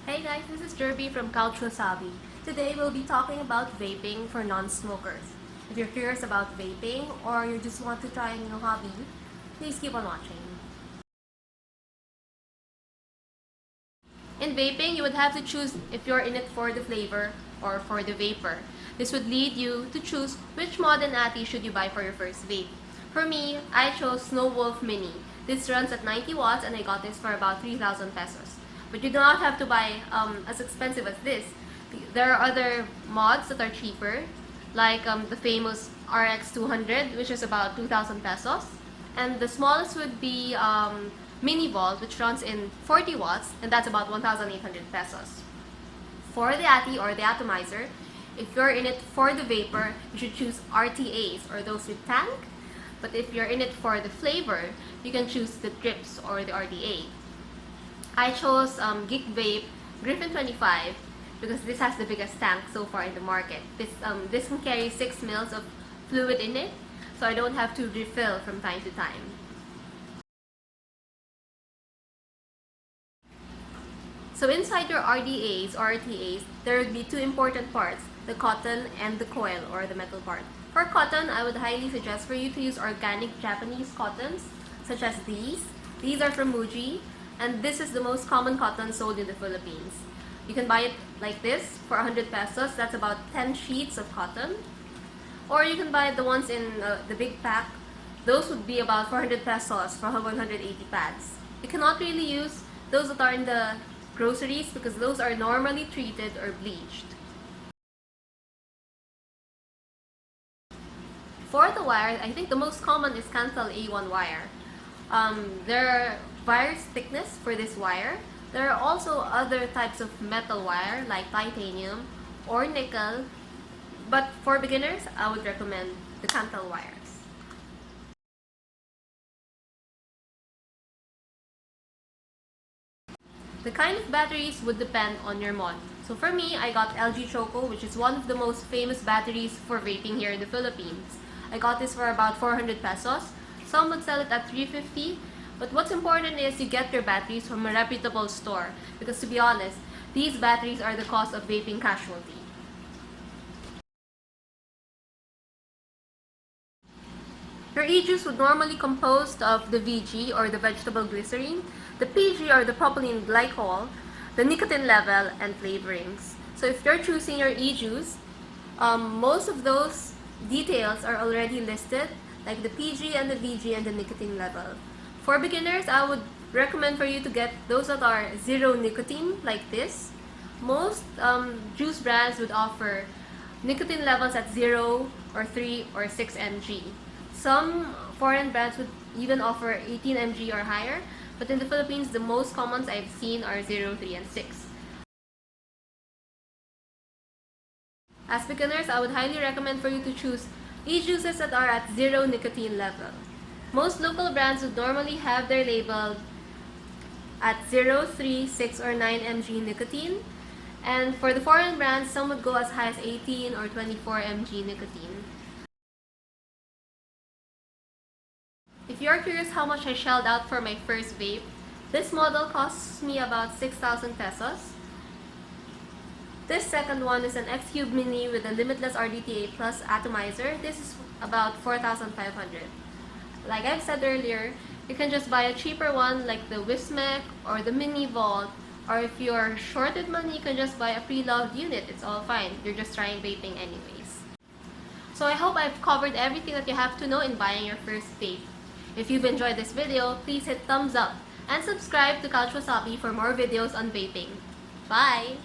Hey guys, this is Jirbie from Couchwasabi. Today we'll be talking about vaping for non-smokers. If you're curious about vaping or you just want to try a new hobby, please keep on watching. In vaping, you would have to choose if you're in it for the flavor or for the vapor. This would lead you to choose which mod and atty should you buy for your first vape. For me, I chose Snow Wolf Mini. This runs at 90 watts and I got this for about 3,000 pesos. But you do not have to buy as expensive as this. There are other mods that are cheaper, like the famous RX200, which is about 2,000 pesos. And the smallest would be Mini Vault, which runs in 40 watts, and that's about 1,800 pesos. For the atty or the atomizer, if you're in it for the vapor, you should choose RTAs or those with tank. But if you're in it for the flavor, you can choose the drips or the RDA. I chose Geek Vape Griffin 25 because this has the biggest tank so far in the market. This can carry 6 mils of fluid in it, so I don't have to refill from time to time. So inside your RDAs or RTAs, there would be two important parts, the cotton and the coil or the metal part. For cotton, I would highly suggest for you to use organic Japanese cottons, such as these. These are from Muji, and this is the most common cotton sold in the Philippines. You can buy it like this for 100 pesos, that's about 10 sheets of cotton. Or you can buy the ones in the big pack, those would be about 400 pesos for 180 pads. You cannot really use those that are in the groceries because those are normally treated or bleached. For the wire, I think the most common is Canthal A1 wire. There are various thickness for this wire. There are also other types of metal wire like titanium or nickel, but for beginners, I would recommend the Canthal wires. The kind of batteries would depend on your mod. So for me, I got LG Choco, which is one of the most famous batteries for vaping here in the Philippines. I got this for about 400 pesos. Some would sell it at 350, but what's important is you get your batteries from a reputable store because, to be honest, these batteries are the cause of vaping casualty. Your e-juice would normally composed of the VG or the vegetable glycerine, the PG or the propylene glycol, the nicotine level, and flavorings. So if you're choosing your e-juice, most of those details are already listed, like the PG and the VG and the nicotine level. For beginners, I would recommend for you to get those that are zero nicotine, like this. Most juice brands would offer nicotine levels at 0 or 3 or 6 mg. Some foreign brands would even offer 18 mg or higher, but in the Philippines, the most commons I've seen are 0, 3, and 6. As beginners, I would highly recommend for you to choose e-juices that are at 0 nicotine level. Most local brands would normally have their label at 0, 3, 6, or 9 mg nicotine. And for the foreign brands, some would go as high as 18 or 24 mg nicotine. If you're curious how much I shelled out for my first vape, this model costs me about 6,000 pesos. This second one is an X-Cube Mini with a limitless RDTA plus atomizer. This is about 4,500. Like I've said earlier, you can just buy a cheaper one like the Wismec or the Mini Vault, or if you're short with money, you can just buy a pre-loved unit. It's all fine. You're just trying vaping anyways. So I hope I've covered everything that you have to know in buying your first vape. If you've enjoyed this video, please hit thumbs up and subscribe to Couchwasabi for more videos on vaping. Bye!